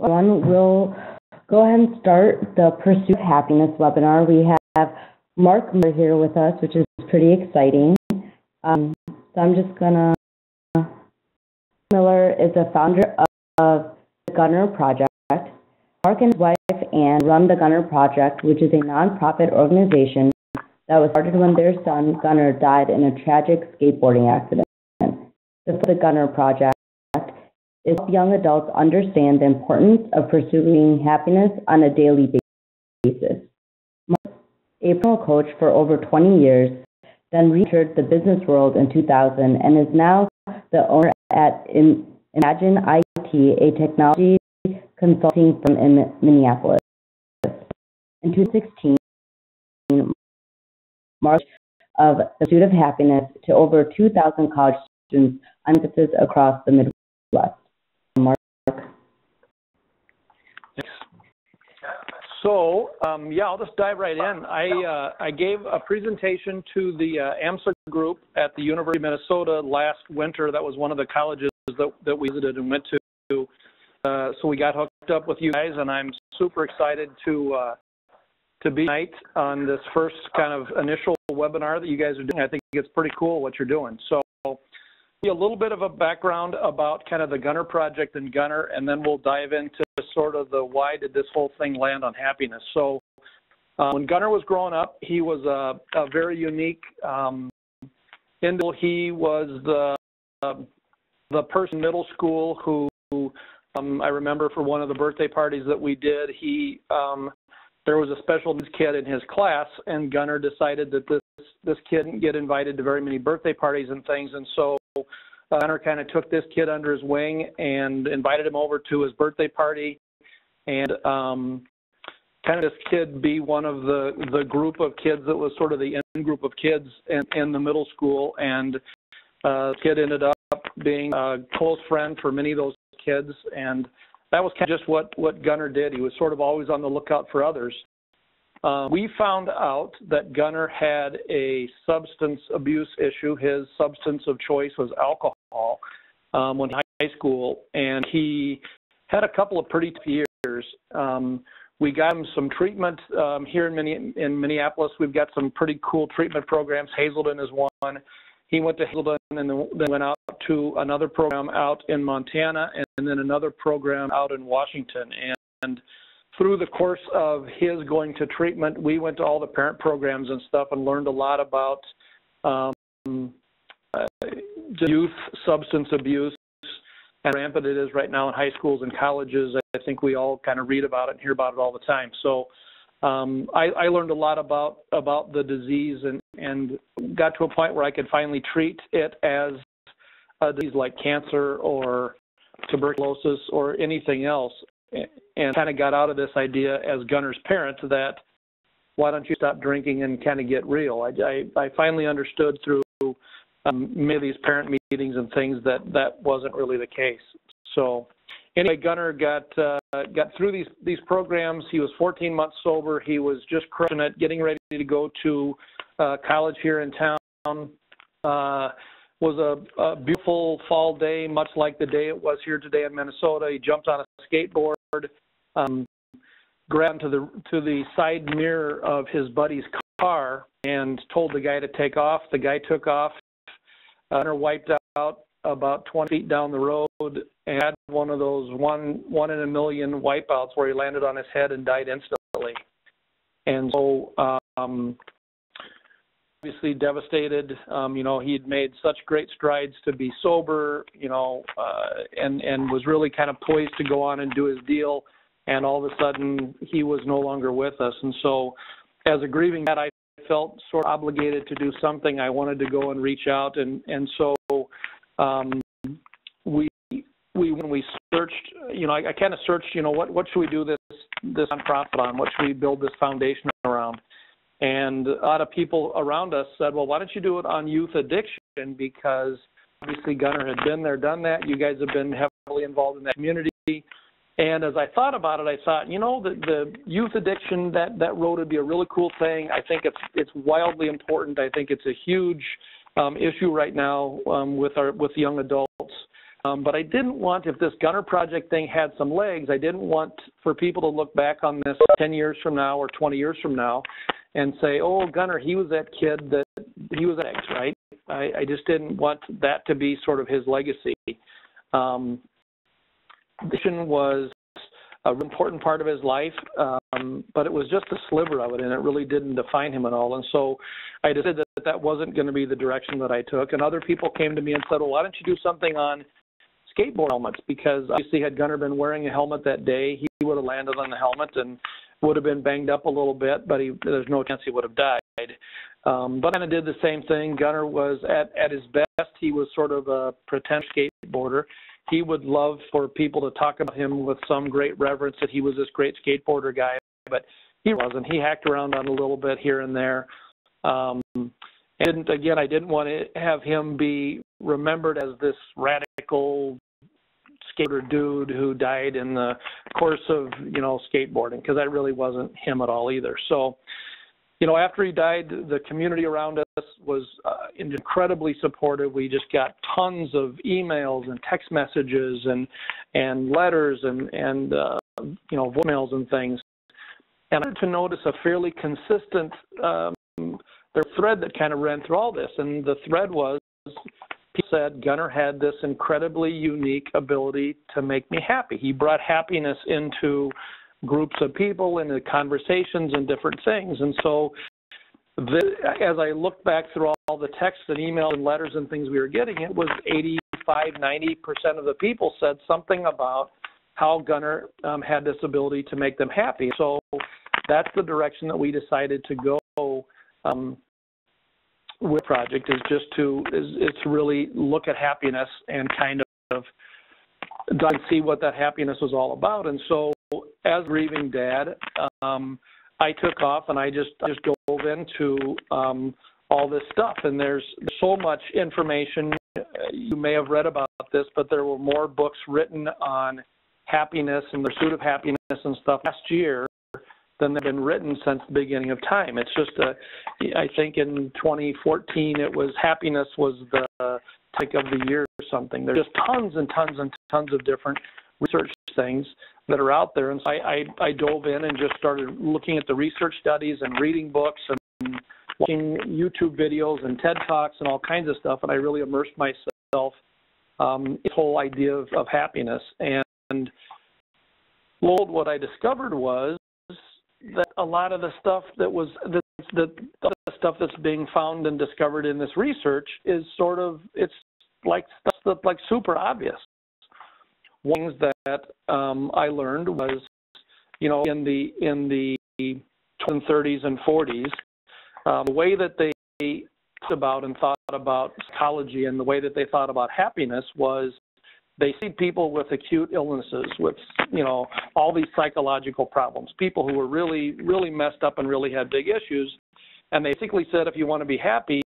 One, we'll go ahead and start the Pursuit of Happiness webinar. We have Marc Miller here with us, which is pretty exciting. So I'm just gonna. Miller is a founder of the Gunnar Project. Marc and his wife Ann run the Gunnar Project, which is a nonprofit organization that was started when their son Gunnar died in a tragic skateboarding accident. The Gunnar Project is to help young adults understand the importance of pursuing happiness on a daily basis. Marc, a personal coach for over 20 years, then re-entered the business world in 2000 and is now the owner at Imagine IT, a technology consulting firm in Minneapolis. In 2016, Marc of the Pursuit of Happiness to over 2,000 college students on campuses across the Midwest. Marc. So, I'll just dive right in. I gave a presentation to the AMSA group at the University of Minnesota last winter. That was one of the colleges that we visited and went to. So we got hooked up with you guys, and I'm super excited to be tonight on this first kind of initial webinar that you guys are doing. I think it's pretty cool what you're doing. So a little bit of a background about kind of the Gunnar Project and Gunnar, and then we'll dive into sort of the why did this whole thing land on happiness. So when Gunnar was growing up, he was a very unique individual. He was the person in middle school who I remember for one of the birthday parties that we did, there was a special needs kid in his class, and Gunnar decided that this kid didn't get invited to very many birthday parties and things, and so Gunnar kind of took this kid under his wing and invited him over to his birthday party, and kind of this kid be one of the group of kids that was sort of the in group of kids in the middle school, and the kid ended up being a close friend for many of those kids, and that was kind of just what Gunnar did. He was sort of always on the lookout for others. We found out that Gunnar had a substance abuse issue. His substance of choice was alcohol when he was in high school, and he had a couple of pretty tough years. We got him some treatment here in Minneapolis. We've got some pretty cool treatment programs. Hazelden is one. He went to Hazelden and then went out to another program out in Montana and then another program out in Washington. And through the course of his going to treatment, we went to all the parent programs and stuff and learned a lot about youth substance abuse and rampant it is right now in high schools and colleges. I think we all kind of read about it and hear about it all the time. So I learned a lot about the disease and got to a point where I could finally treat it as a disease like cancer or tuberculosis or anything else, and kind of got out of this idea as Gunnar's parent that why don't you stop drinking and kind of get real. I finally understood through many of these parent meetings and things that wasn't really the case. So anyway, Gunnar got through these programs. He was 14 months sober. He was just crushing it, getting ready to go to college here in town. Was a beautiful fall day, much like the day it was here today in Minnesota. He jumped on a skateboard, grabbed to the side mirror of his buddy's car, and told the guy to take off. The guy took off. Gunnar wiped out about 20 feet down the road and had one of those one in a million wipeouts where he landed on his head and died instantly. And so obviously devastated. He'd made such great strides to be sober, and was really kind of poised to go on and do his deal. And all of a sudden, he was no longer with us. And so as a grieving dad, I felt sort of obligated to do something. I wanted to go and reach out. And so when we searched, I kind of searched, what should we do this nonprofit on? What should we build this foundation around? And a lot of people around us said, well, why don't you do it on youth addiction? Because obviously Gunnar had been there, done that. You guys have been heavily involved in that community. And as I thought about it, I thought, the youth addiction, that road would be a really cool thing. I think it's wildly important. I think it's a huge issue right now with young adults. But I didn't want, if this Gunnar Project thing had some legs, I didn't want for people to look back on this 10 years from now or 20 years from now and say, oh, Gunnar, he was that kid that he was X, right? I just didn't want that to be sort of his legacy. Vision was an important part of his life, but it was just a sliver of it, and it really didn't define him at all. And so I decided that wasn't going to be the direction that I took. And other people came to me and said, well, why don't you do something on skateboard helmets? Because obviously had Gunnar been wearing a helmet that day, he would have landed on the helmet and would have been banged up a little bit, but there's no chance he would have died. But I kind of did the same thing. Gunnar was at his best. He was sort of a pretend skateboarder. He would love for people to talk about him with some great reverence that he was this great skateboarder guy, but he wasn't. He hacked around on a little bit here and there. And again, I didn't want to have him be remembered as this radical skater dude who died in the course of, skateboarding, because that really wasn't him at all either. So, after he died, the community around us was incredibly supportive. We just got tons of emails and text messages and letters and voicemails and things. And I started to notice a fairly consistent thread that kind of ran through all this. And the thread was, people said Gunnar had this incredibly unique ability to make me happy. He brought happiness into groups of people, into conversations and different things. And so as I looked back through all the texts and emails and letters and things we were getting, it was 85–90% of the people said something about how Gunnar had this ability to make them happy. So that's the direction that we decided to go with the project, is just to really look at happiness and kind of see what that happiness was all about. And so as grieving dad, I took off and I just dove into all this stuff. And there's so much information. You may have read about this, but there were more books written on happiness and the pursuit of happiness and stuff last year than have been written since the beginning of time. It's just I think in 2014 it was happiness was the topic of the year or something. There's just tons and tons and tons of different research things that are out there. And so I dove in and just started looking at the research studies and reading books and watching YouTube videos and TED Talks and all kinds of stuff. And I really immersed myself in the whole idea of happiness. And what I discovered was that a lot of the stuff that was the stuff that's being found and discovered in this research is sort of, it's like stuff that's like super obvious. One thing that I learned was, in the 20s and 30s and 40s, the way that they thought about and thought about psychology and the way that they thought about happiness was they see people with acute illnesses, with, all these psychological problems, people who were really, really messed up and really had big issues. And they basically said, if you want to be happy,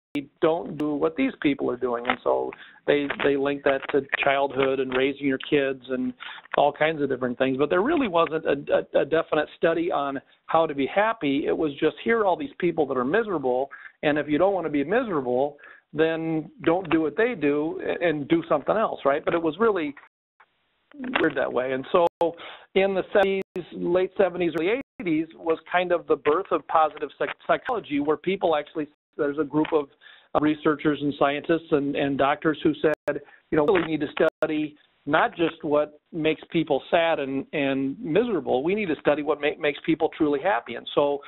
don't do what these people are doing. And so they link that to childhood and raising your kids and all kinds of different things. But there really wasn't a definite study on how to be happy. It was just, here are all these people that are miserable, and if you don't want to be miserable, then don't do what they do and do something else, right? But it was really weird that way. And so in the 70s, late 70s, early 80s was kind of the birth of positive psychology, where people actually, there's a group of researchers and scientists and doctors who said, we really need to study not just what makes people sad and miserable. We need to study what makes people truly happy. And so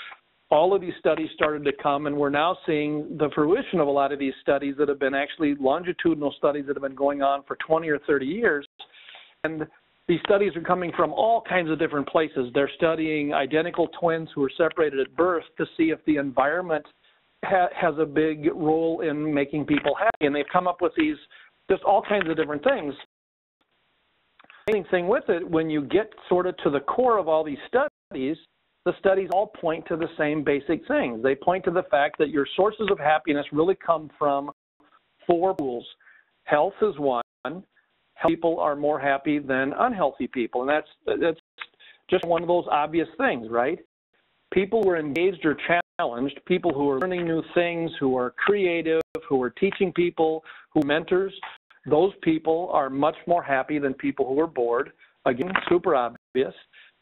all of these studies started to come, and we're now seeing the fruition of a lot of these studies that have been actually longitudinal studies that have been going on for 20 or 30 years. And these studies are coming from all kinds of different places. They're studying identical twins who were separated at birth to see if the environment has a big role in making people happy. And they've come up with these, just all kinds of different things. The main thing with it, when you get sort of to the core of all these studies, the studies all point to the same basic things. They point to the fact that your sources of happiness really come from 4 pools. Health is one. Healthy people are more happy than unhealthy people. And that's just one of those obvious things, right? People who are engaged or challenged, people who are learning new things, who are creative, who are teaching people, who are mentors, those people are much more happy than people who are bored. Again, super obvious.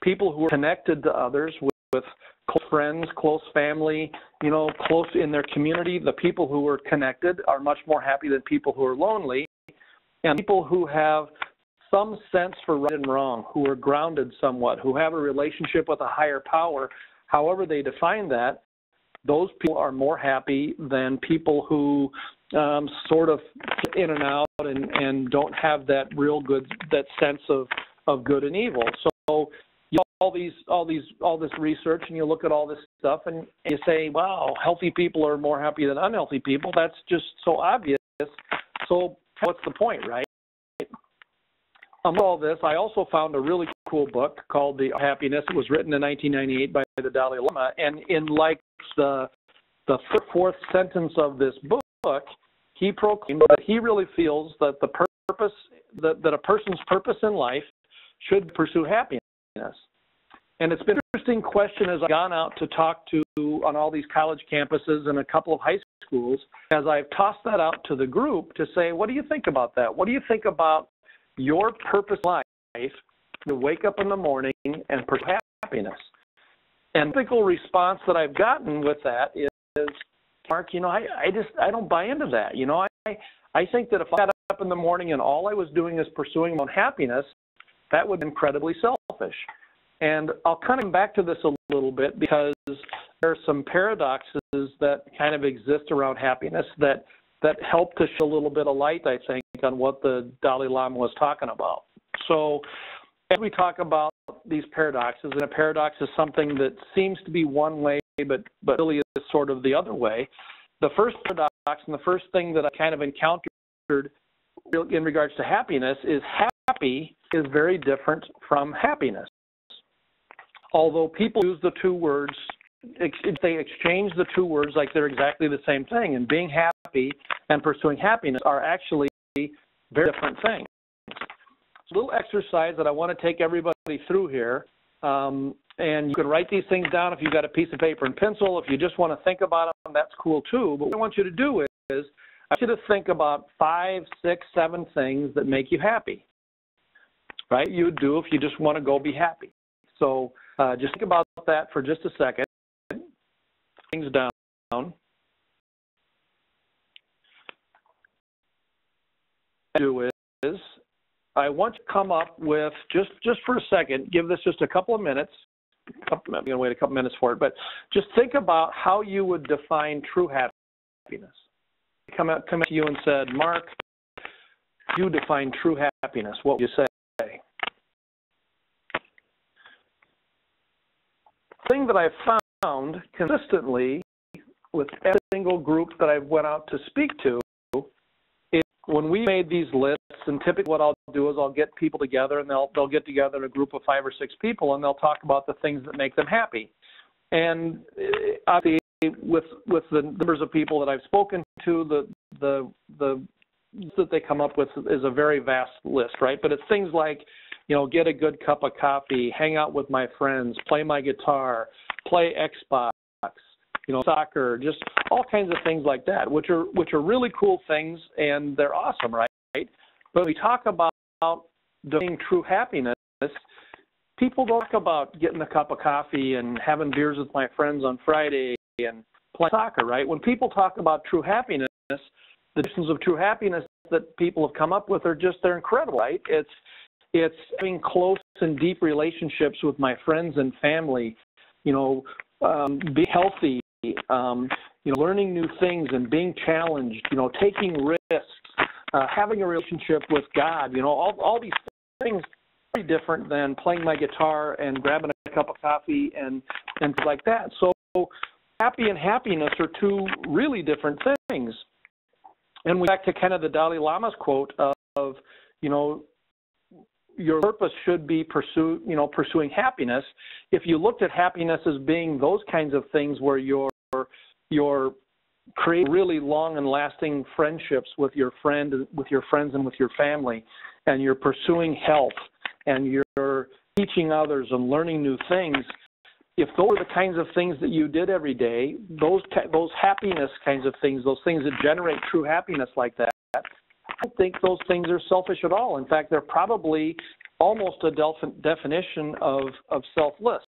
People who are connected to others with close friends, close family, close in their community, the people who are connected are much more happy than people who are lonely. And people who have some sense for right and wrong, who are grounded somewhat, who have a relationship with a higher power, however they define that, those people are more happy than people who sort of get in and out and don't have that real good, that sense of good and evil. So all this research, and you look at all this stuff and you say, wow, healthy people are more happy than unhealthy people. That's just so obvious. So what's the point, right? All this, I also found a really cool book called The Happiness. It was written in 1998 by the Dalai Lama, and in like the fourth sentence of this book, he proclaimed that he really feels that that a person's purpose in life should pursue happiness. And it's been an interesting question as I've gone out to talk to on all these college campuses and a couple of high schools, as I've tossed that out to the group to say, what do you think about that? What do you think about your purpose in life to wake up in the morning and pursue happiness? And the typical response that I've gotten with that is, Mark, I don't buy into that. I think that if I got up in the morning and all I was doing is pursuing my own happiness, that would be incredibly selfish. And I'll kind of come back to this a little bit because there are some paradoxes that kind of exist around happiness that help to show a little bit of light, I think, on what the Dalai Lama was talking about. So as we talk about these paradoxes, and a paradox is something that seems to be one way, but really is sort of the other way. The first paradox and the first thing that I kind of encountered in regards to happiness is happy is very different from happiness. Although people use the two words, they exchange the two words like they're exactly the same thing, and being happy and pursuing happiness are actually very different things. A little exercise that I want to take everybody through here, and you can write these things down if you've got a piece of paper and pencil. If you just want to think about them, that's cool too. But what I want you to do is I want you to think about 5, 6, 7 things that make you happy, right? You would do if you just want to go be happy. So just think about that for just a second. Things down. Do is I want you to come up with just for a second. Give this just a couple of minutes. I'm going to wait a couple minutes for it, but just think about how you would define true happiness. Come to you and said, Mark, you define true happiness. What would you say? The thing that I've found consistently with every single group that I've went out to speak to is when we made these lists, and typically what I'll do is I'll get people together, and they'll get together in a group of 5 or 6 people, and they'll talk about the things that make them happy. And obviously, with the numbers of people that I've spoken to, the that they come up with is a very vast list, right? But it's things like, get a good cup of coffee, hang out with my friends, play my guitar, play Xbox, soccer, just all kinds of things like that, which are really cool things, and they're awesome, right? But when we talk about defining true happiness, people don't talk about getting a cup of coffee and having beers with my friends on Friday and playing soccer, right? When people talk about true happiness, the definitions of true happiness that people have come up with they're incredible, right? It's having close and deep relationships with my friends and family, be healthy, learning new things and being challenged, taking risks, having a relationship with God, all these things are very different than playing my guitar and grabbing a cup of coffee and things like that. So happy and happiness are two really different things. And we back to kind of the Dalai Lama's quote of your purpose should be pursuing happiness. If you looked at happiness as being those kinds of things where you're creating really long and lasting friendships with your friends and with your family, and you're pursuing health, and you're teaching others and learning new things, if those are the kinds of things that you did every day, those happiness kinds of things, those things that generate true happiness like that, don't think those things are selfish at all. In fact, they're probably almost a definition of selfless.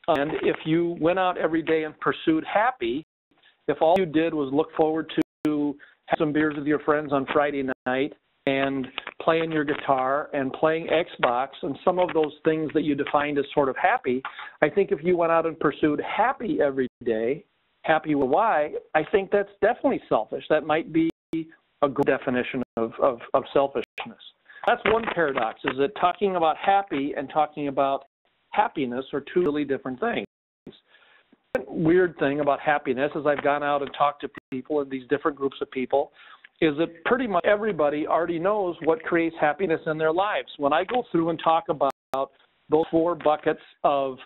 And if you went out every day and pursued happy, if all you did was look forward to have some beers with your friends on Friday night and playing your guitar and playing Xbox and some of those things that you defined as sort of happy, I think if you went out and pursued happy every day, happy with why, I think that's definitely selfish. That might be a good definition of selfishness. That's one paradox, is that talking about happy and talking about happiness are two really different things. The weird thing about happiness, as I've gone out and talked to people in these different groups of people, is that pretty much everybody already knows what creates happiness in their lives. When I go through and talk about those 4 buckets of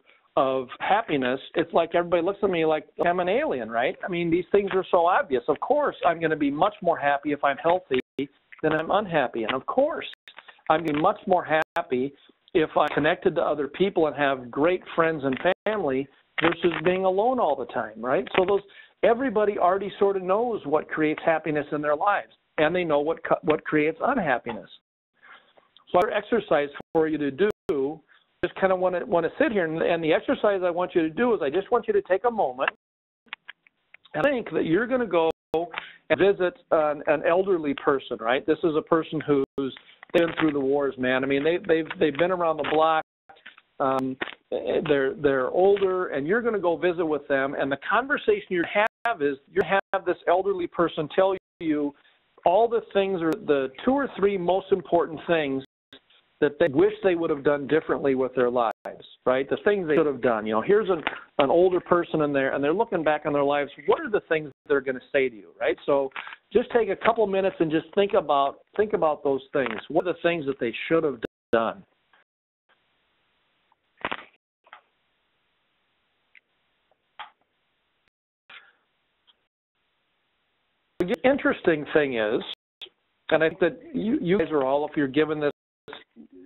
happiness, it's like everybody looks at me like I'm an alien, right? I mean, these things are so obvious. Of course, I'm going to be much more happy if I'm healthy than I'm unhappy. And of course, I'm going to be much more happy if I'm connected to other people and have great friends and family versus being alone all the time, right? So everybody already sort of knows what creates happiness in their lives, and they know what creates unhappiness. So our exercise for you to do, just kind of want to sit here, and the exercise I want you to do is I just want you to take a moment and think that you're going to go and visit an elderly person, right? This is a person who's been through the wars, man. I mean, they've been around the block. They're older, and you're going to go visit with them, and the conversation you have is you have this elderly person tell you all the things, or the 2 or 3 most important things that they wish they would have done differently with their lives, right? The things they should have done. You know, here's an older person in there, and they're looking back on their lives. What are the things they're going to say to you, right? So just take a couple minutes and just think about those things. What are the things that they should have done? The interesting thing is, and I think that you guys are all, if you're given this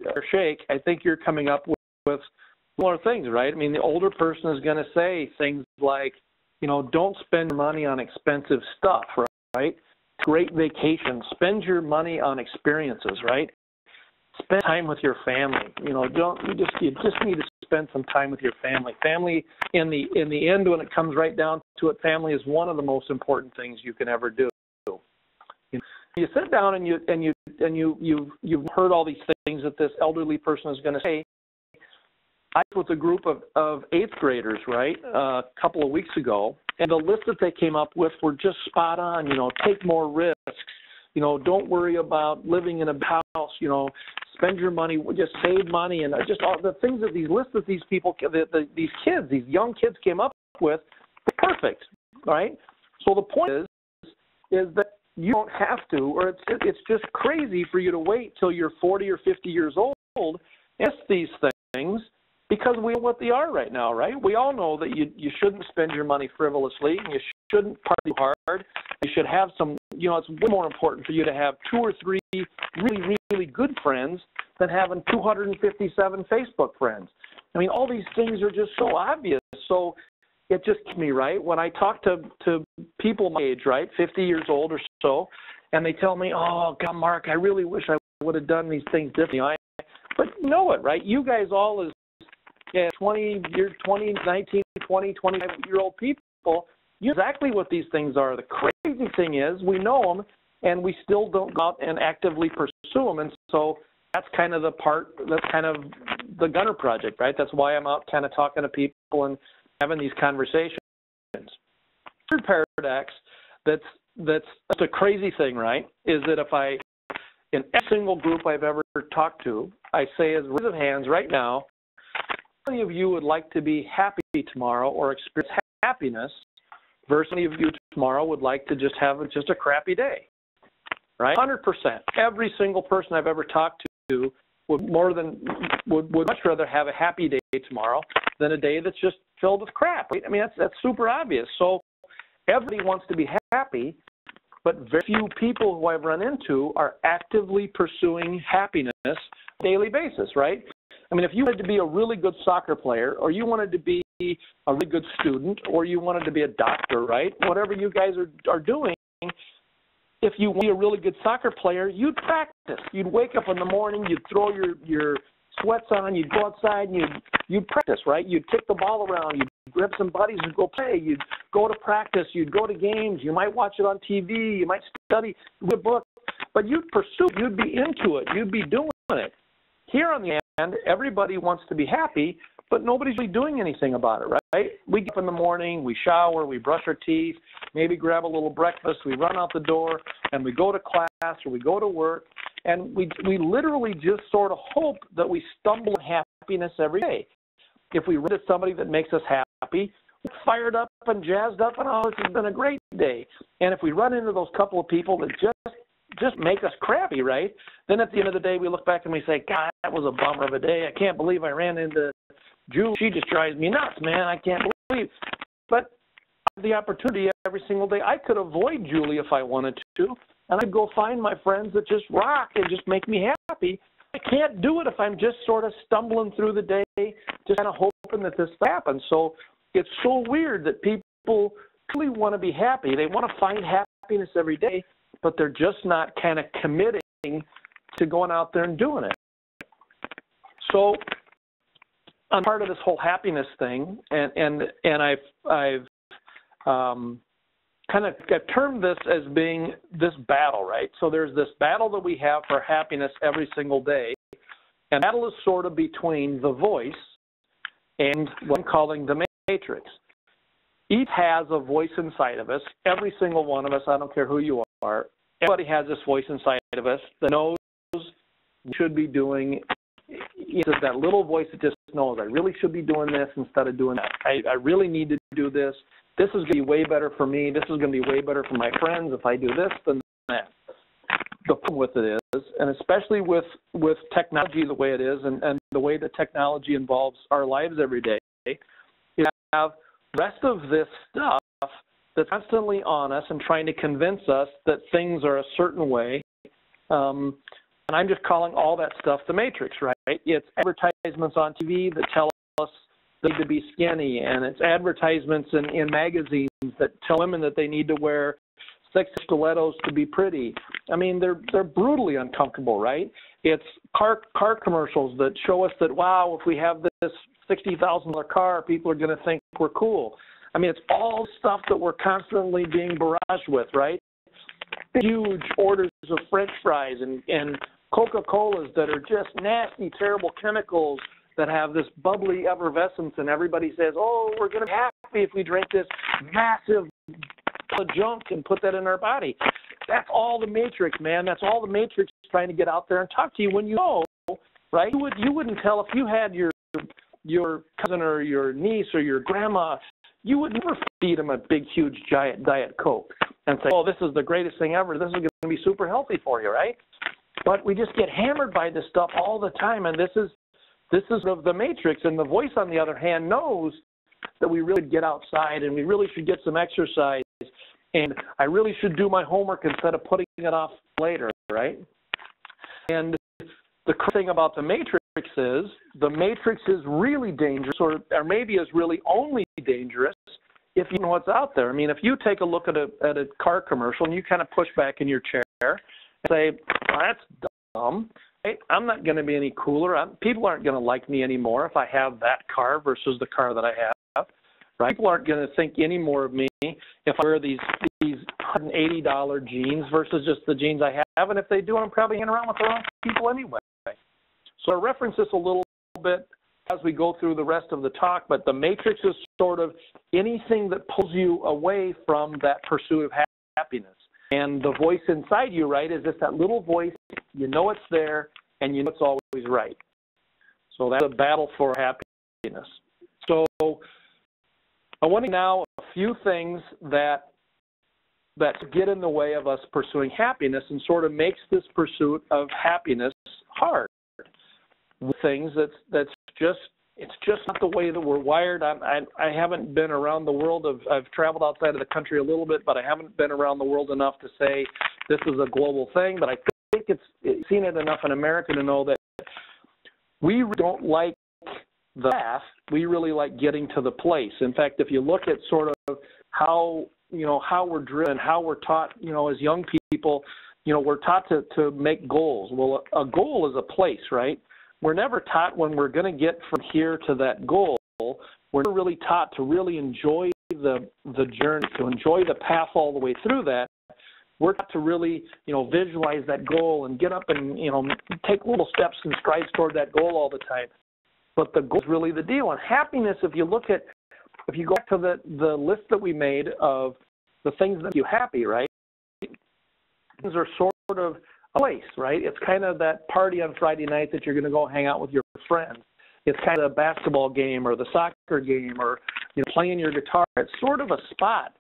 a shake, I think you're coming up with similar things, right? I mean, the older person is going to say things like, you know, don't spend your money on expensive stuff, right? Great vacation. Spend your money on experiences, right? Spend time with your family. You know, you just need to spend some time with your family. Family, in the end, when it comes right down to it, family is one of the most important things you can ever do. You sit down and you've heard all these things that this elderly person is going to say. I was with a group of 8th graders, right, a couple of weeks ago, and the list that they came up with were just spot on. You know, take more risks. You know, don't worry about living in a house. You know, spend your money, just save money, and just all the things that these lists that these people, these kids, these young kids came up with, perfect, right? So the point is that you don't have to, or it's just crazy for you to wait till you're 40 or 50 years old and ask these things, because we know what they are right now, right? We all know that you shouldn't spend your money frivolously, and you shouldn't party hard. You should have some, you know, it's way more important for you to have 2 or 3 really, really good friends than having 257 Facebook friends. I mean, all these things are just so obvious. So it just gets me, right? When I talk to people my age, right, 50 years old or so, and they tell me, oh, God, Mark, I really wish I would have done these things differently. But you know it, right? You guys all as 19, 20, 25-year-old people, you know exactly what these things are. The crazy thing is we know them, and we still don't go out and actively pursue them. And so that's kind of the Gunnar Project, right? That's why I'm out kind of talking to people and having these conversations. Third paradox that's a crazy thing, right, is that if in every single group I've ever talked to, I say as raise of hands right now, how many of you would like to be happy tomorrow or experience happiness versus how many of you tomorrow would like to just have just a crappy day, right? 100%. Every single person I've ever talked to would much rather have a happy day tomorrow than a day that's just filled with crap. I mean, that's super obvious. So everybody wants to be happy, but very few people who I've run into are actively pursuing happiness on a daily basis, right? I mean, if you wanted to be a really good soccer player, or you wanted to be a really good student, or you wanted to be a doctor, right? Whatever you guys are doing, if you want to be a really good soccer player, you'd practice. You'd wake up in the morning, you'd throw your sweats on, you'd go outside, and you'd practice, right? You'd kick the ball around, you'd grab some buddies and go play. You'd go to practice, you'd go to games, you might watch it on TV, you might study, read a book, but you'd pursue, you'd be into it, you'd be doing it. Here on the end, everybody wants to be happy, but nobody's really doing anything about it, right? We get up in the morning, we shower, we brush our teeth, maybe grab a little breakfast, we run out the door, and we go to class or we go to work, and we literally just sort of hope that we stumble in happiness every day. If we run into somebody that makes us happy, we're fired up and jazzed up, and oh, this has been a great day. And if we run into those couple of people that just make us crappy, right? Then at the end of the day, we look back and we say, God, that was a bummer of a day. I can't believe I ran into Julie. She just drives me nuts, man. I can't believe. But I have the opportunity every single day. I could avoid Julie if I wanted to, and I'd go find my friends that just rock and just make me happy. I can't do it if I'm just sort of stumbling through the day, just kind of hoping that this happens. So it's so weird that people really want to be happy. They want to find happiness every day, but they're just not kind of committing to going out there and doing it. So I'm part of this whole happiness thing, and I've termed this as being this battle, right? So there's this battle that we have for happiness every single day, and the battle is sort of between the voice and what I'm calling the matrix. Each has a voice inside of us, every single one of us, I don't care who you are. Everybody has this voice inside of us that knows we should be doing. It's that little voice that just knows, I really should be doing this instead of doing that. I really need to do this. This is going to be way better for me. This is going to be way better for my friends if I do this than that. The problem with it is, and especially with technology the way it is and the way that technology involves our lives every day, you have the rest of this stuff that's constantly on us and trying to convince us that things are a certain way. And I'm just calling all that stuff the matrix, right? It's advertisements on TV that tell us they need to be skinny, and it's advertisements in magazines that tell women that they need to wear sexy stilettos to be pretty. I mean, they're brutally uncomfortable, right? It's car commercials that show us that, wow, if we have this $60,000 car, people are going to think we're cool. I mean, it's all stuff that we're constantly being barraged with, right? Huge orders of French fries and Coca-Colas that are just nasty, terrible chemicals that have this bubbly effervescence, and everybody says, oh, we're going to be happy if we drink this massive junk and put that in our body. That's all the matrix, man. That's all the matrix trying to get out there and talk to you when you know, right? You wouldn't tell if you had your cousin or your niece or your grandma, you would never feed them a big, huge, giant Diet Coke and say, oh, this is the greatest thing ever. This is going to be super healthy for you, right? But we just get hammered by this stuff all the time, and this is of the matrix. And the voice, on the other hand, knows that we really get outside and we really should get some exercise, and I really should do my homework instead of putting it off later, right? And the thing about the matrix is really dangerous, or maybe is really only dangerous if you know what's out there. I mean, if you take a look at a car commercial and you kind of push back in your chair and say, well, that's dumb. I'm not going to be any cooler. People aren't going to like me anymore if I have that car versus the car that I have. Right? People aren't going to think any more of me if I wear these $180 jeans versus just the jeans I have. And if they do, I'm probably hanging around with the wrong people anyway. So I reference this a little bit as we go through the rest of the talk, but the matrix is sort of anything that pulls you away from that pursuit of happiness. And the voice inside you, right, is just that little voice. You know it's there, and you know it's always right. So that's a battle for happiness. So I want to now a few things that get in the way of us pursuing happiness and sort of makes this pursuit of happiness hard. Things that's just not the way that we're wired. I haven't been around the world. I've traveled outside of the country a little bit, but I haven't been around the world enough to say this is a global thing. But I think it's seen it enough in America to know that we don't like the path. We really like getting to the place. In fact, if you look at sort of how how we're driven, how we're taught, as young people, we're taught to make goals. Well, a goal is a place, right? We're never taught when we're going to get from here to that goal. We're never really taught to really enjoy the journey, to enjoy the path all the way through that. We're taught to really, visualize that goal and get up and, take little steps and strides toward that goal all the time. But the goal is really the deal. And happiness, if you go back to the list that we made of the things that make you happy, right? Things are sort of a place, right? It's kind of that party on Friday night that you're going to go hang out with your friends. It's kind of a basketball game or the soccer game or playing your guitar. It's sort of a spot.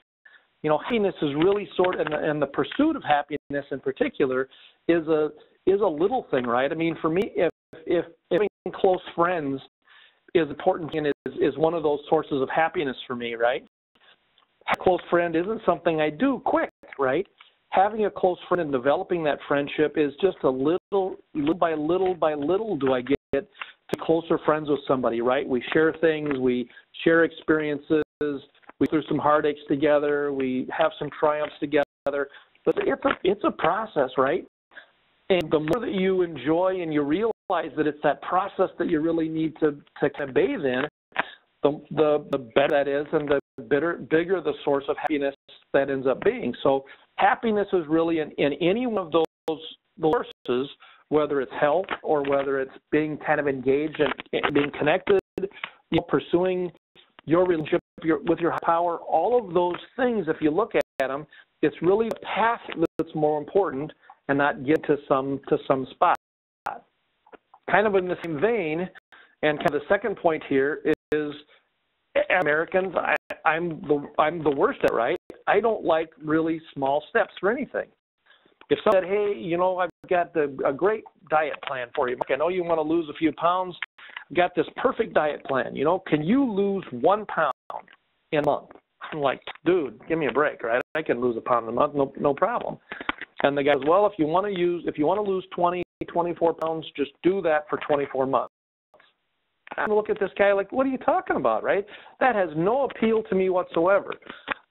Happiness is really and the pursuit of happiness in particular is a little thing, right? I mean, for me, if having close friends is important and is one of those sources of happiness for me, right? A close friend isn't something I do quick, right? Having a close friend and developing that friendship is just little by little do I get to closer friends with somebody, right? We share things, we share experiences, we go through some heartaches together, we have some triumphs together, but it's a process, right? And the more that you enjoy and you realize that it's that process that you really need to kind of bathe in, the better that is and the bigger the source of happiness that ends up being. So happiness is really in any one of those sources, whether it's health or whether it's being kind of engaged and being connected, pursuing your relationship with your power, all of those things, if you look at them, it's really the path that's more important and not get to some spot. Kind of in the same vein, and kind of the second point here is Americans, I'm the worst at it, right? I don't like really small steps for anything. If someone said, hey, I've got a great diet plan for you. I know you want to lose a few pounds. I've got this perfect diet plan. Can you lose 1 pound in a month? I'm like, dude, give me a break, right? I can lose a pound in a month, no problem. And the guy goes, well, if you want to lose 20, 24 pounds, just do that for 24 months. I look at this guy like, what are you talking about, right? That has no appeal to me whatsoever.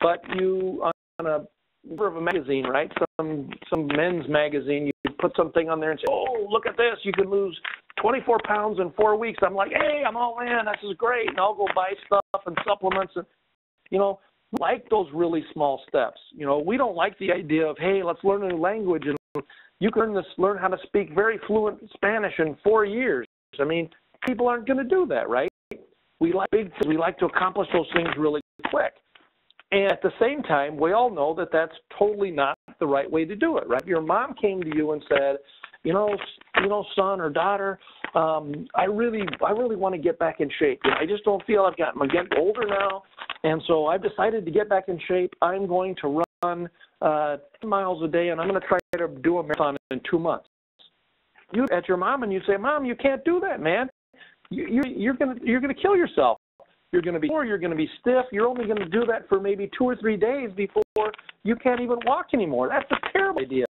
But you, on a cover of a magazine, right, some men's magazine, you put something on there and say, oh, look at this, you can lose 24 pounds in 4 weeks. I'm like, hey, I'm all in, this is great, and I'll go buy stuff and supplements. And, we like those really small steps. We don't like the idea of, hey, let's learn a new language, and you can learn how to speak very fluent Spanish in 4 years. I mean, people aren't going to do that, right? We like big things. We like to accomplish those things really quick. And at the same time, we all know that that's totally not the right way to do it, right? If your mom came to you and said, son or daughter, I really want to get back in shape. I just don't feel I'm getting older now, and so I've decided to get back in shape. I'm going to run 10 miles a day, and I'm going to try to do a marathon in 2 months. You at your mom and you say, Mom, you can't do that, man. You're gonna kill yourself. You're gonna be stiff. You're only gonna do that for maybe 2 or 3 days before you can't even walk anymore. That's a terrible idea.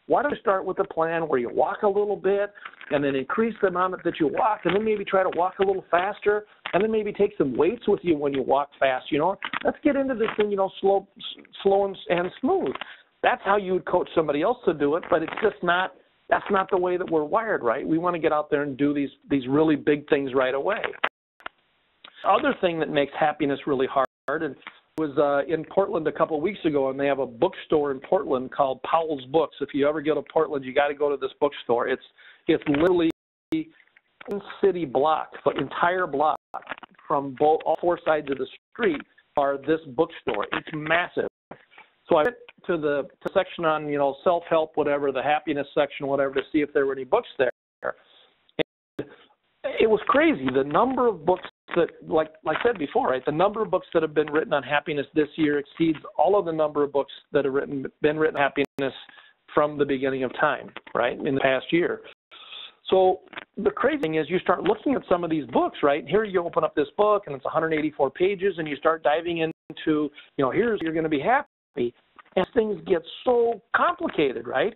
Why don't you start with a plan where you walk a little bit and then increase the amount that you walk, and then maybe try to walk a little faster, and then maybe take some weights with you when you walk fast. Let's get into this thing, slow and smooth. That's how you would coach somebody else to do it, but it's just not. That's not the way that we're wired, right? We want to get out there and do these really big things right away. Other thing that makes happiness really hard, and was in Portland a couple of weeks ago, and they have a bookstore in Portland called Powell's Books. If you ever go to Portland, you got to go to this bookstore. It's literally one city block, but entire block from all 4 sides of the street are this bookstore. It's massive. So I went to the section on, self-help, whatever, the happiness section, whatever, to see if there were any books there. And it was crazy. The number of books that, like I said before, right, the number of books that have been written on happiness this year exceeds all of the number of books that have been written on happiness from the beginning of time, right, in the past year. So the crazy thing is you start looking at some of these books, right? Here you open up this book, and it's 184 pages, and you start diving into, here's you're going to be happy. And things get so complicated, right?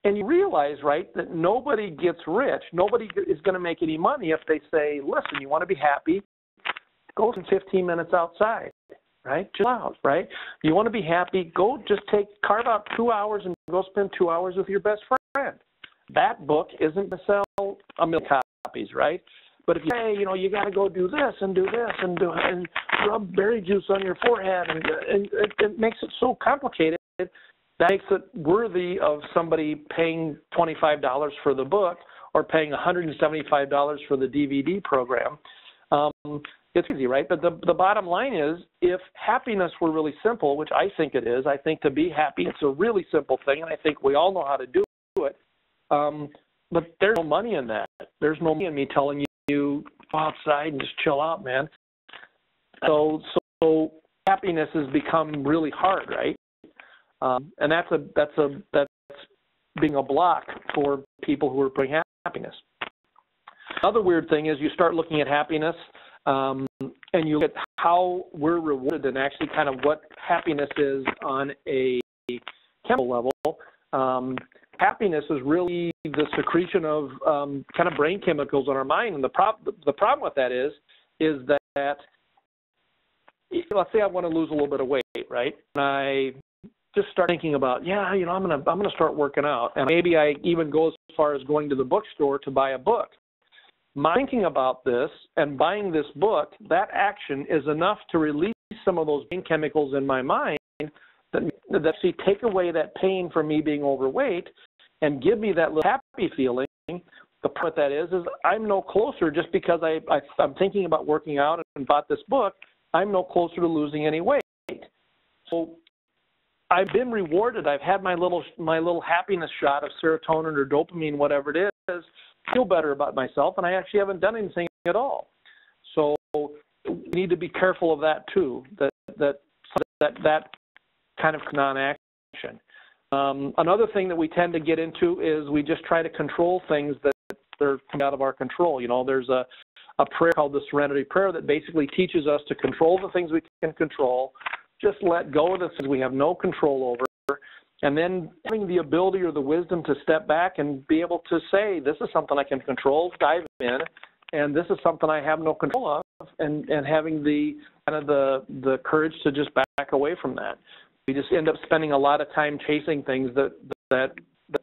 And you realize, right, that nobody gets rich. Nobody is going to make any money if they say, listen, you want to be happy, go spend 15 minutes outside. right? Chill out, right? You want to be happy, carve out 2 hours and go spend 2 hours with your best friend. That book isn't to sell 1 million copies, right? But if you say, you got to go do this and and rub berry juice on your forehead, and it makes it so complicated, that makes it worthy of somebody paying $25 for the book or paying $175 for the DVD program. It's easy, right? But the bottom line is, if happiness were really simple, which I think it is, I think to be happy, it's a really simple thing, and I think we all know how to do it. But there's no money in that. There's no money in me telling you go outside and just chill out, man. So happiness has become really hard, right? And that's being a block for people who are bringing happiness. Another weird thing is you start looking at happiness, and you look at how we're rewarded and actually kind of what happiness is on a chemical level. Happiness is really the secretion of kind of brain chemicals in our mind. And the problem with that is that let's say I want to lose a little bit of weight, right? And I just start thinking about, I'm gonna start working out, and maybe I even go as far as going to the bookstore to buy a book. My thinking about this and buying this book, that action is enough to release some of those brain chemicals in my mind that actually take away that pain from me being overweight and give me that little happy feeling. The part that is I'm no closer, just because I'm thinking about working out and bought this book, I'm no closer to losing any weight. So I've been rewarded. I've had my little happiness shot of serotonin or dopamine, whatever it is, feel better about myself, and I actually haven't done anything at all. So we need to be careful of that too, that kind of non-action. Another thing that we tend to get into is we just try to control things that are out of our control. There's a prayer called the Serenity Prayer that basically teaches us to control the things we can control, just let go of the things we have no control over, and then having the ability or the wisdom to step back and be able to say, this is something I can control, dive in, and this is something I have no control of, and having the courage to just back away from that. We just end up spending a lot of time chasing things that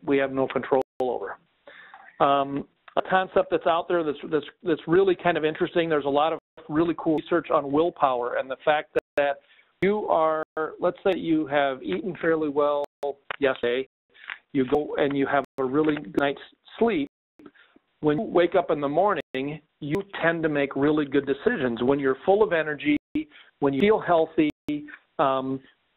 we have no control over. A concept that's out there that's really kind of interesting. There's a lot of really cool research on willpower and the fact that you are, let's say you have eaten fairly well yesterday, you go and you have a really good night's sleep. When you wake up in the morning, you tend to make really good decisions. When you're full of energy, when you feel healthy, you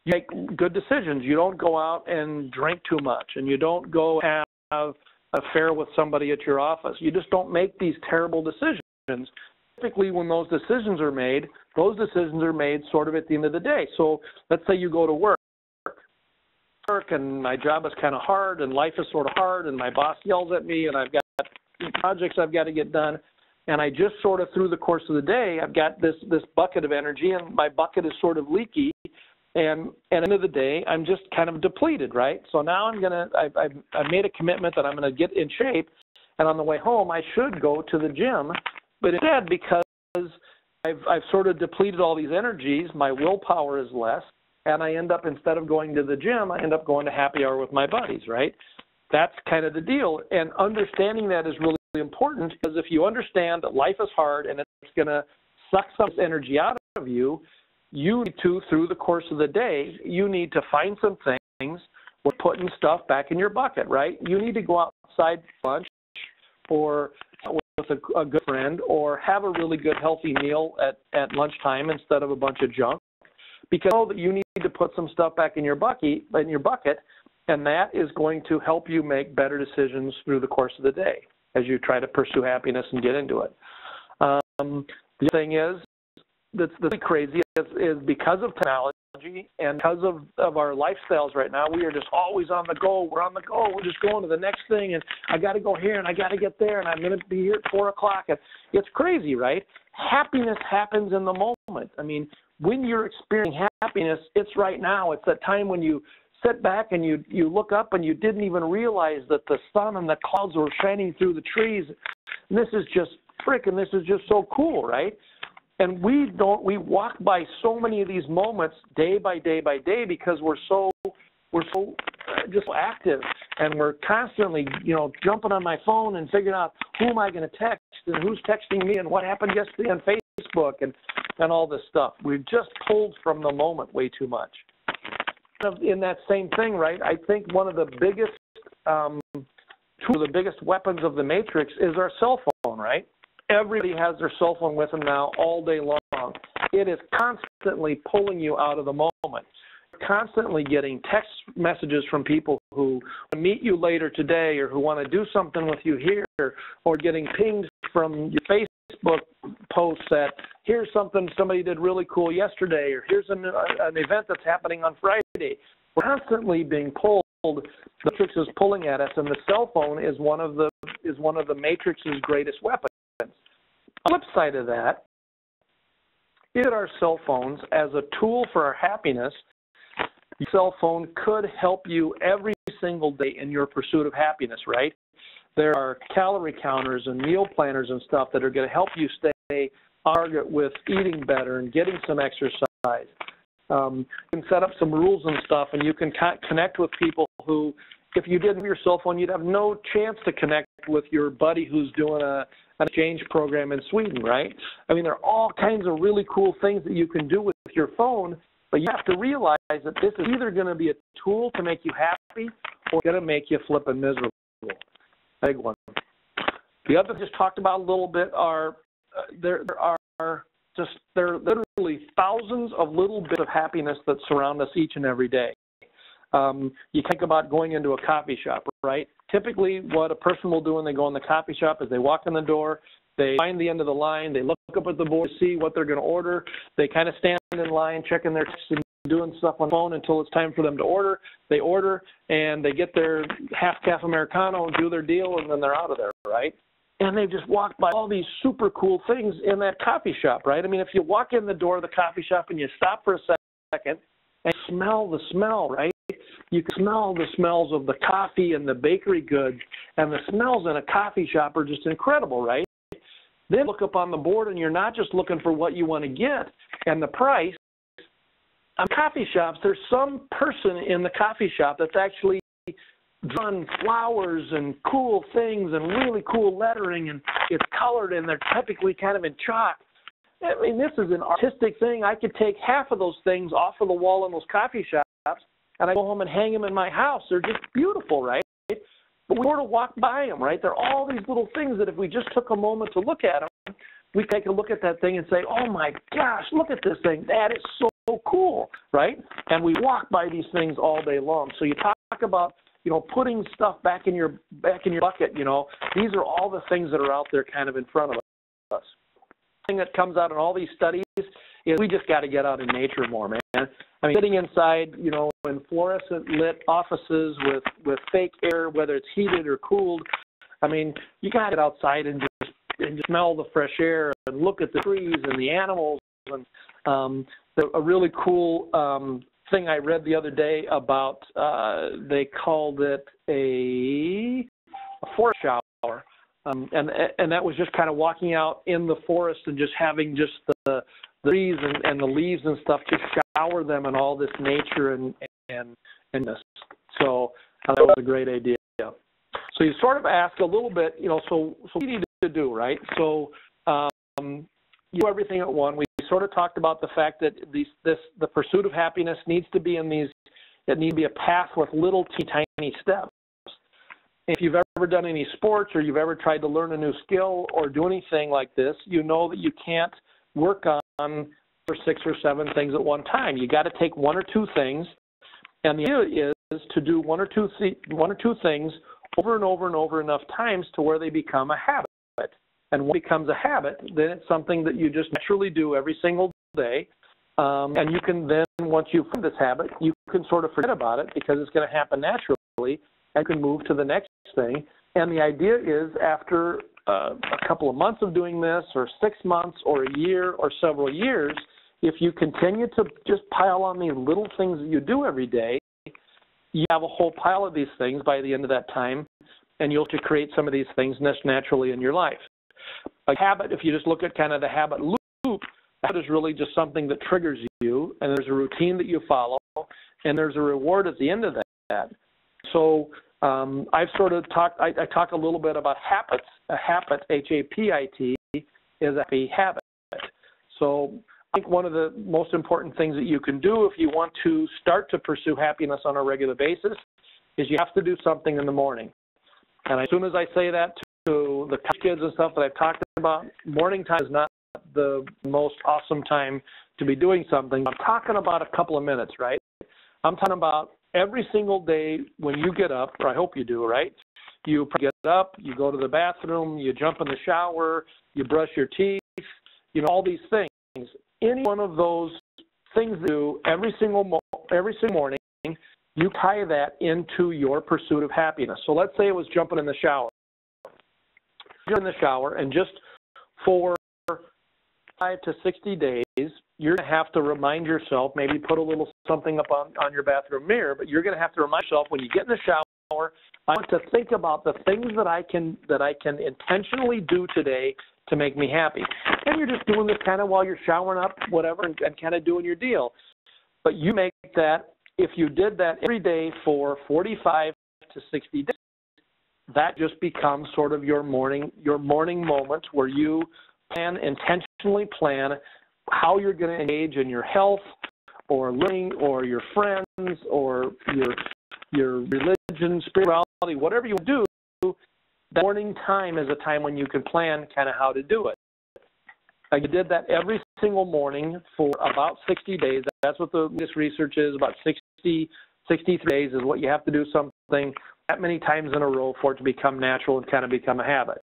make good decisions. You don't go out and drink too much, and you don't go have an affair with somebody at your office. You just don't make these terrible decisions. Typically, when those decisions are made sort of at the end of the day. So let's say you go to work, and my job is kind of hard, and life is sort of hard, and my boss yells at me, and I've got projects I've got to get done, and I just sort of through the course of the day, I've got this bucket of energy, and my bucket is sort of leaky, and at the end of the day, I'm just kind of depleted, right? So now I've made a commitment that I'm going to get in shape, and on the way home, I should go to the gym. But instead, because I've sort of depleted all these energies, my willpower is less, and I end up, instead of going to the gym, I end up going to happy hour with my buddies, right? That's kind of the deal. And understanding that is really important, because if you understand that life is hard and it's going to suck some energy out of you, you need to, through the course of the day, you need to find some things or putting stuff back in your bucket, right? You need to go outside for lunch or with a good friend, or have a really good healthy meal at lunchtime instead of a bunch of junk, because you know that you need to put some stuff back in your bucket, and that is going to help you make better decisions through the course of the day as you try to pursue happiness and get into it. The thing is, that's really crazy is because of technology and because of our lifestyles right now, we are just always on the go. We're on the go. We're just going to the next thing, and I got to go here, and I got to get there, and I'm going to be here at 4 o'clock. And it's crazy, right? Happiness happens in the moment. I mean, when you're experiencing happiness, it's right now. It's that time when you sit back and you look up and you didn't even realize that the sun and the clouds were shining through the trees. And this is just so cool, right? And we walk by so many of these moments day by day by day because we're so just active, and we're constantly, jumping on my phone and figuring out who am I going to text and who's texting me and what happened yesterday on Facebook and all this stuff. We've just pulled from the moment way too much. In that same thing, right, I think one of the biggest the biggest weapons of the Matrix is our cell phone, right? Everybody has their cell phone with them now all day long. It is constantly pulling you out of the moment. You're constantly getting text messages from people who want to meet you later today or who want to do something with you here, or getting pinged from your Facebook posts that here's something somebody did really cool yesterday, or here's an event that's happening on Friday. We're constantly being pulled. The Matrix is pulling at us, and the cell phone is one of the Matrix's greatest weapons. The flip side of that is our cell phones as a tool for our happiness. Your cell phone could help you every single day in your pursuit of happiness, right? There are calorie counters and meal planners and stuff that are going to help you stay on target with eating better and getting some exercise. You can set up some rules and stuff, and you can connect with people who, if you didn't have your cell phone, you'd have no chance to connect with your buddy who's doing an exchange program in Sweden, right? I mean, there are all kinds of really cool things that you can do with your phone, but you have to realize that this is either going to be a tool to make you happy or going to make you flipping miserable. Big one. The other just talked about a little bit are there are literally thousands of little bits of happiness that surround us each and every day. You think about going into a coffee shop, right? Typically what a person will do when they go in the coffee shop is they walk in the door, they find the end of the line, they look up at the board to see what they're going to order, they kind of stand in line checking their texts and doing stuff on the phone until it's time for them to order. They order, and they get their half-calf Americano and do their deal, and then they're out of there, right? And they've just walked by all these super cool things in that coffee shop, right? I mean, if you walk in the door of the coffee shop and you stop for a second and smell the smell, right? You can smell the smells of the coffee and the bakery goods, and the smells in a coffee shop are just incredible, right? Then look up on the board, and you're not just looking for what you want to get and the price. On coffee shops, there's some person in the coffee shop that's actually drawn flowers and cool things and really cool lettering, and it's colored, and they're typically kind of in chalk. I mean, this is an artistic thing. I could take half of those things off of the wall in those coffee shops, and I go home and hang them in my house. They're just beautiful, right? But we sort of walk by them, right? They're all these little things that if we just took a moment to look at them, we take a look at that thing and say, oh my gosh, look at this thing. That is so cool, right? And we walk by these things all day long. So you talk about, putting stuff back in your bucket, these are all the things that are out there kind of in front of us. The thing that comes out in all these studies is we just got to get out in nature more, man. I mean, sitting inside, in fluorescent lit offices with fake air, whether it's heated or cooled, I mean, you got to get outside and just smell the fresh air and look at the trees and the animals. And a really cool thing I read the other day about, they called it a forest shower. And that was just kind of walking out in the forest and just having just the trees and the leaves and stuff, just shower them in all this nature and this. So that was a great idea. So you sort of ask a little bit, so what do you need to do, right? So you do everything at one. We sort of talked about the fact that the pursuit of happiness needs to be it needs to be a path with little tiny steps. If you've ever done any sports or you've ever tried to learn a new skill or do anything like this, you know that you can't work on 6 or 7 things at one time. You got to take 1 or 2 things, and the idea is to do 1 or 2 things over and over and over enough times to where they become a habit. And when it becomes a habit, then it's something that you just naturally do every single day. And you can then, once you find this habit, you can sort of forget about it because it's going to happen naturally, and you can move to the next thing. And the idea is after a couple of months of doing this, or 6 months, or a year, or several years, if you continue to just pile on these little things that you do every day, you have a whole pile of these things by the end of that time, and you'll have to create some of these things naturally in your life. A habit, if you just look at kind of the habit loop, habit is really just something that triggers you, and there's a routine that you follow, and there's a reward at the end of that. So I've sort of talked, I talk a little bit about habits. A habit, H-A-P-I-T, is a habit. So I think one of the most important things that you can do if you want to start to pursue happiness on a regular basis is you have to do something in the morning. And as soon as I say that to the kids and stuff that I've talked about, morning time is not the most awesome time to be doing something. I'm talking about a couple of minutes, right? I'm talking about every single day when you get up, or I hope you do, right? You get up, you go to the bathroom, you jump in the shower, you brush your teeth, you know, all these things. Any one of those things you do every single morning, you tie that into your pursuit of happiness. So let's say it was jumping in the shower. You're in the shower, and just for 5 to 60 days, you're going to have to remind yourself, maybe put a little something up on your bathroom mirror, but you're going to have to remind yourself when you get in the shower, I want to think about the things that I can intentionally do today to make me happy. And you're just doing this kind of while you're showering up, whatever, and kind of doing your deal. But you make that, if you did that every day for 45 to 60 days, that just becomes sort of your morning moment where you intentionally plan how you're going to engage in your health or living or your friends or your religion, spirituality, whatever you do. That morning time is a time when you can plan kind of how to do it. You did that every single morning for about 60 days. That's what this research is, about 63 days is what you have to do something that many times in a row for it to become natural and kind of become a habit.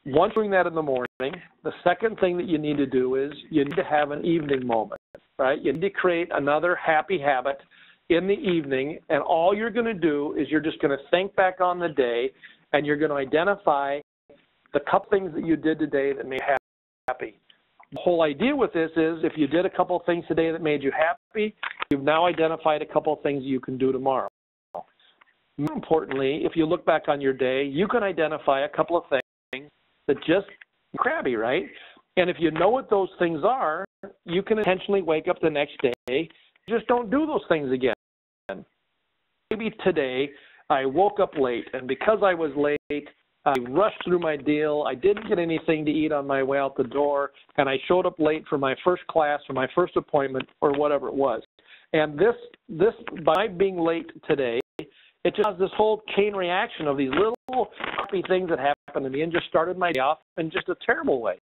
Once doing that in the morning, the second thing that you need to do is you need to have an evening moment, right? You need to create another happy habit in the evening, and all you're going to do is you're just going to think back on the day, and you're going to identify the couple things that you did today that made you happy. The whole idea with this is if you did a couple of things today that made you happy, you've now identified a couple of things you can do tomorrow. More importantly, if you look back on your day, you can identify a couple of things that just crabby, right? And if you know what those things are, you can intentionally wake up the next day. Just don't do those things again. Maybe today I woke up late, and because I was late, I rushed through my deal. I didn't get anything to eat on my way out the door, and I showed up late for my first class or my first appointment or whatever it was. And this by being late today, it just has this whole chain reaction of these little crappy things that happened to me and just started my day off in just a terrible way.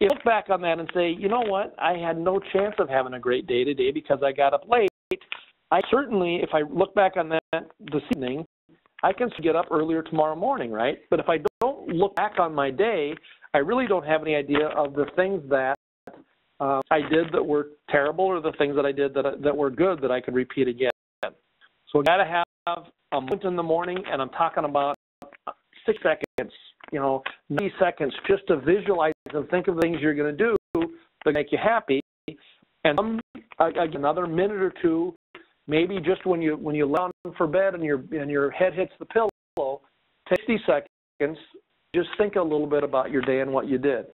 You look back on that and say, you know what, I had no chance of having a great day today because I got up late. I certainly, if I look back on that this evening, I can get up earlier tomorrow morning, right? But if I don't look back on my day, I really don't have any idea of the things that I did that were terrible or the things that I did that were good that I could repeat again. So we got to have a moment in the morning, and I'm talking about 6 seconds, 90 seconds, just to visualize and think of things you're going to do that make you happy. And another minute or two, maybe just when you lay down for bed and your head hits the pillow, 60 seconds, just think a little bit about your day and what you did.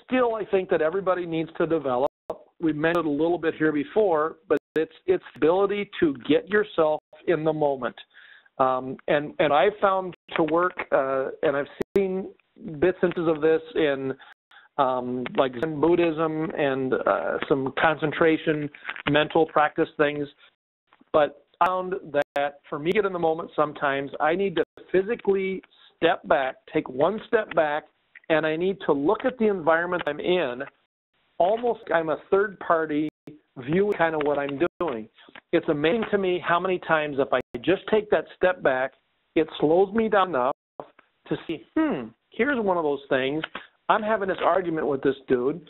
Skill, I think that everybody needs to develop. We mentioned it a little bit here before, but it's ability to get yourself in the moment. And I've found to work, and I've seen bits and pieces of this in like Zen Buddhism and some concentration, mental practice things. But I found that for me to get in the moment sometimes, I need to physically step back, take one step back, and I need to look at the environment I'm in. Almost I'm a third party viewing kind of what I'm doing. It's amazing to me how many times if I just take that step back, it slows me down enough to see, here's one of those things. I'm having this argument with this dude,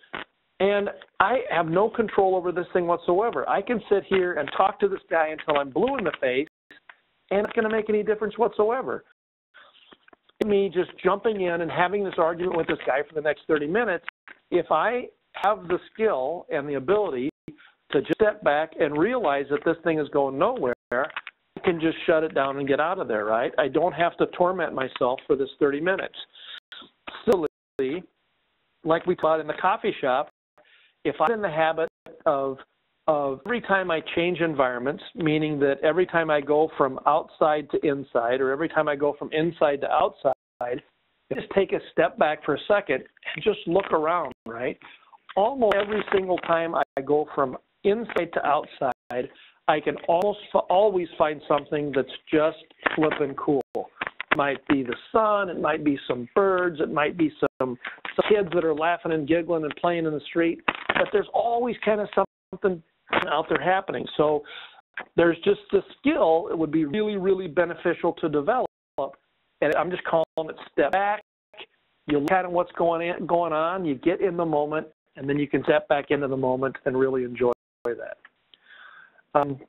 and I have no control over this thing whatsoever. I can sit here and talk to this guy until I'm blue in the face, and it's going to make any difference whatsoever. Me just jumping in and having this argument with this guy for the next 30 minutes, if I have the skill and the ability to just step back and realize that this thing is going nowhere, I can just shut it down and get out of there, right? I don't have to torment myself for this 30 minutes. Silly, like we taught in the coffee shop, if I'm in the habit of every time I change environments, meaning that every time I go from outside to inside or every time I go from inside to outside, just take a step back for a second and just look around, right? Almost every single time I go from inside to outside, I can almost always find something that's just flippin' cool. It might be the sun, it might be some birds, it might be some kids that are laughing and giggling and playing in the street, but there's always kind of something out there happening. So there's just a skill it would be really, really beneficial to develop, and I'm just calling it step back. You look at what's going on, you get in the moment, and then you can step back into the moment and really enjoy that.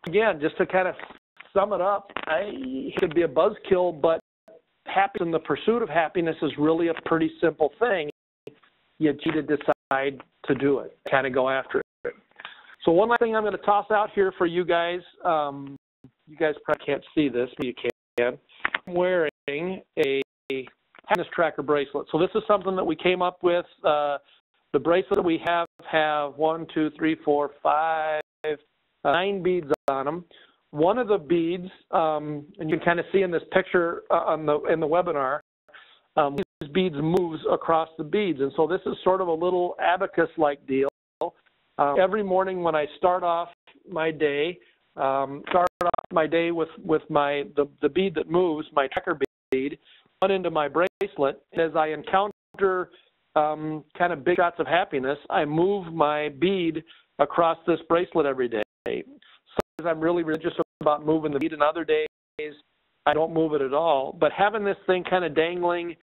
Again, just to kind of sum it up, it could be a buzzkill, but happiness and the pursuit of happiness is really a pretty simple thing. You need to decide to do it, kind of go after it. So one last thing I'm going to toss out here for you guys. You guys probably can't see this, but you can. I'm wearing a happiness tracker bracelet. So this is something that we came up with. The bracelet that we have 1, 2, 3, 4, 5, 9 beads on them. One of the beads, and you can kind of see in this picture in the webinar, these beads moves across the beads. And so this is sort of a little abacus-like deal. Every morning when I start off my day, with the bead that moves, my tracker bead, one into my bracelet. As I encounter kind of big shots of happiness, I move my bead across this bracelet every day. Sometimes I'm really religious about moving the bead, and other days I don't move it at all. But having this thing kind of dangling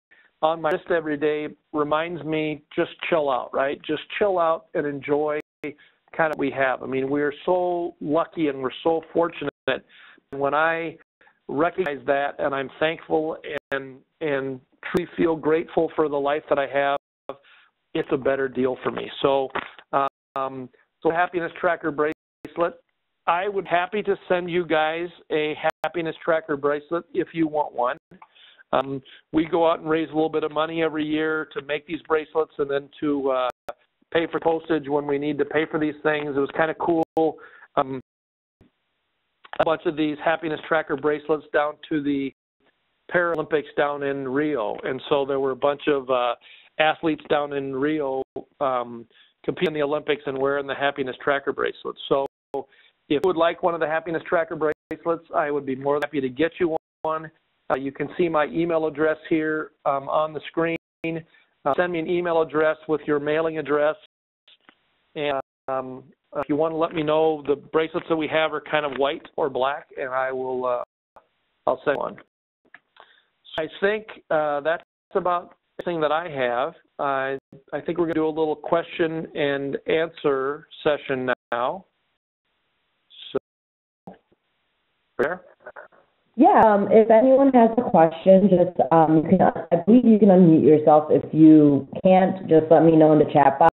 on my wrist every day reminds me just chill out, right? Just chill out and enjoy kind of what we have. I mean, we're so lucky and we're so fortunate. When I recognize that and I'm thankful and truly feel grateful for the life that I have, it's a better deal for me. So happiness tracker bracelet. I would be happy to send you guys a happiness tracker bracelet if you want one. We go out and raise a little bit of money every year to make these bracelets and then to pay for postage when we need to pay for these things. It was kind of cool. A bunch of these happiness tracker bracelets down to the Paralympics down in Rio. And so there were a bunch of athletes down in Rio competing in the Olympics and wearing the happiness tracker bracelets. So if you would like one of the happiness tracker bracelets, I would be more than happy to get you one. You can see my email address here on the screen. Send me an email address with your mailing address. And if you want to let me know, the bracelets that we have are kind of white or black, and I'll send one. I think that's about everything that I have. I think we're going to do a little question and answer session now. So, there. Yeah, if anyone has a question, just I believe you can unmute yourself. If you can't, just let me know in the chat box.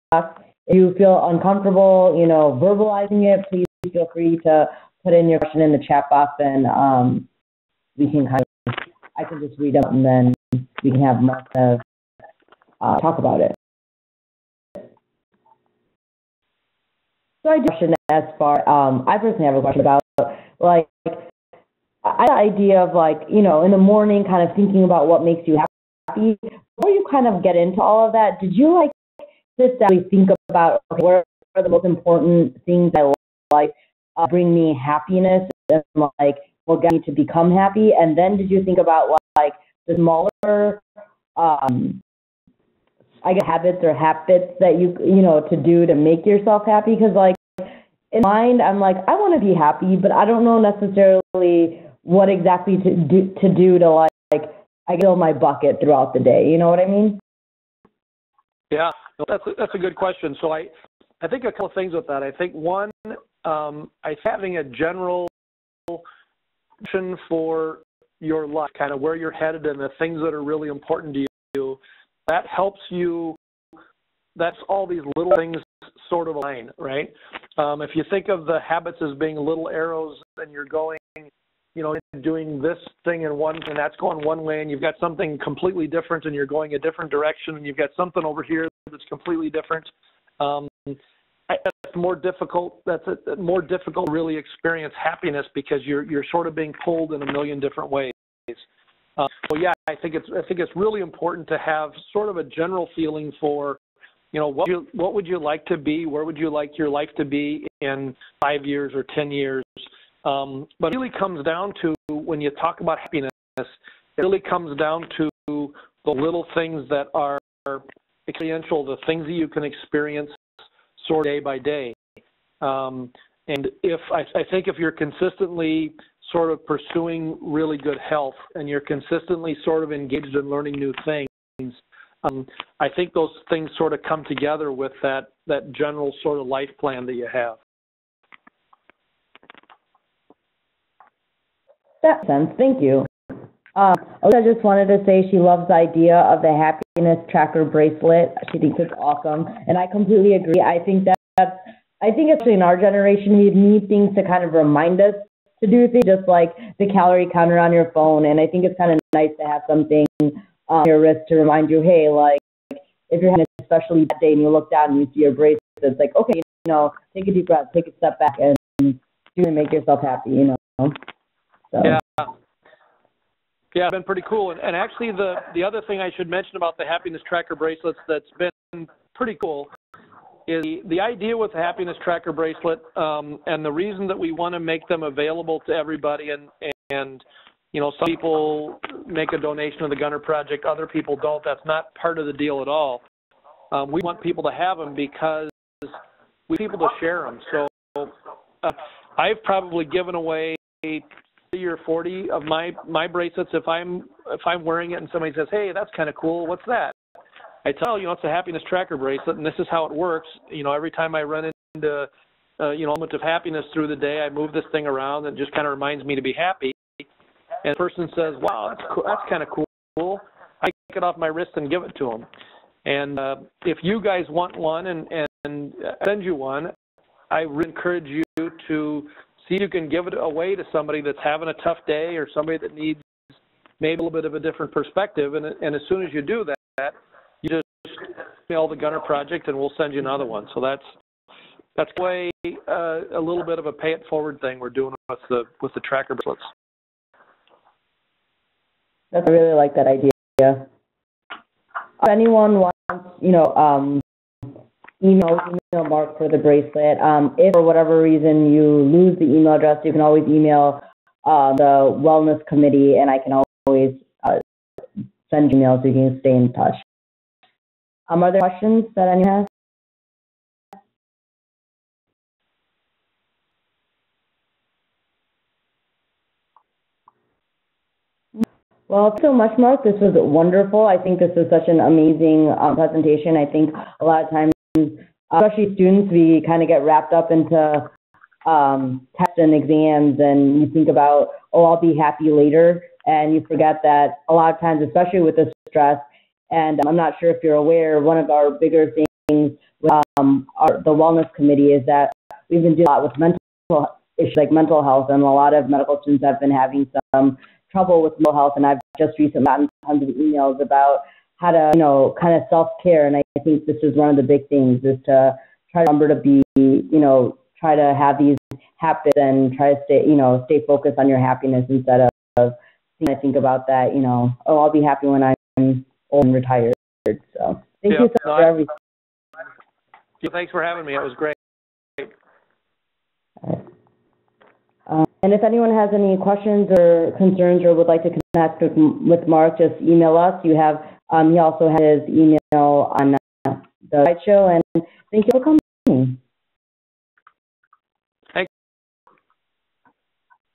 If you feel uncomfortable, verbalizing it, please feel free to put in your question in the chat box, and we can I can just read out, and then we can have Marc talk about it. So I do have a question as far, I personally have a question about, like, I had an idea of, like, in the morning kind of thinking about what makes you happy. Before you kind of get into all of that, did you, like, sit down and think about, okay, what are the most important things I like bring me happiness, and, like, what got me to become happy? And then did you think about, like, the smaller, habits that you to do to make yourself happy? Because, like, in mind, I'm like, I want to be happy, but I don't know necessarily what exactly to do to like I fill my bucket throughout the day. You know what I mean? Yeah, that's a good question. So I think a couple of things with that. I think one, having a general vision for your life, kind of where you're headed and the things that are really important to you, that helps you. That's all these little things sort of align, right? If you think of the habits as being little arrows and you're going, doing this thing in one, and that's going one way, and you've got something completely different and you're going a different direction, and you've got something over here that's completely different. That's more difficult. That's more difficult to really experience happiness because you're sort of being pulled in a million different ways. So yeah, I think it's really important to have sort of a general feeling for, what would you like to be? Where would you like your life to be in 5 years or 10 years? But it really comes down to, when you talk about happiness, it really comes down to the little things that are experiential, the things that you can experience sort of day by day. And I think if you're consistently sort of pursuing really good health and you're consistently sort of engaged in learning new things, I think those things sort of come together with that general sort of life plan that you have. That makes sense. Thank you. I just wanted to say she loves the idea of the happiness tracker bracelet. She thinks it's awesome, and I completely agree. I think actually in our generation we need things to kind of remind us to do things, just like the calorie counter on your phone. And I think it's kind of nice to have something on your wrist to remind you, hey, like if you're having a especially bad day and you look down and you see your bracelet, it's like, okay, take a deep breath, take a step back, and do make yourself happy. So. Yeah. Yeah, it's been pretty cool. And actually, the other thing I should mention about the happiness tracker bracelets that's been pretty cool is the idea with the happiness tracker bracelet, and the reason that we want to make them available to everybody, and some people make a donation to the Gunnar Project, other people don't. That's not part of the deal at all. We want people to have them because we want people to share them. So I've probably given away 30 or 40 of my bracelets if I'm wearing it and somebody says, hey, that's kind of cool, what's that? I tell it's a happiness tracker bracelet, and this is how it works. Every time I run into a moment of happiness through the day, I move this thing around and it just kind of reminds me to be happy. And the person says, wow, that's cool, that's kind of cool. I take it off my wrist and give it to them. And if you guys want one and send you one, I really encourage you to see if you can give it away to somebody that's having a tough day or somebody that needs maybe a little bit of a different perspective. And as soon as you do that, you just email the Gunnar Project and we'll send you another one. So that's way a little bit of a pay it forward thing we're doing with the tracker bracelets. I really like that idea. If anyone wants, email Marc for the bracelet. If for whatever reason you lose the email address, you can always email the wellness committee, and I can always send emails so you can stay in touch. Are there questions that anyone has? Well, thanks so much, Marc. This was wonderful. I think this was such an amazing presentation. I think a lot of times, especially students, we kind of get wrapped up into tests and exams, and you think about, I'll be happy later, and you forget that a lot of times, especially with the stress, and I'm not sure if you're aware, one of our bigger things with the wellness committee is that we've been doing a lot with mental issues like mental health, and a lot of medical students have been having some trouble with mental health, and I've just recently gotten tons of emails about how to, kind of self-care, and I think this is one of the big things, is to try to remember to be, try to have these habits and try to stay focused on your happiness instead of think about that, I'll be happy when I'm old and retired. So thank you so much for everything. Thanks for having me. It was great. And if anyone has any questions or concerns or would like to connect with Marc, just email us. You have he also has his email on the slideshow. And thank you for coming.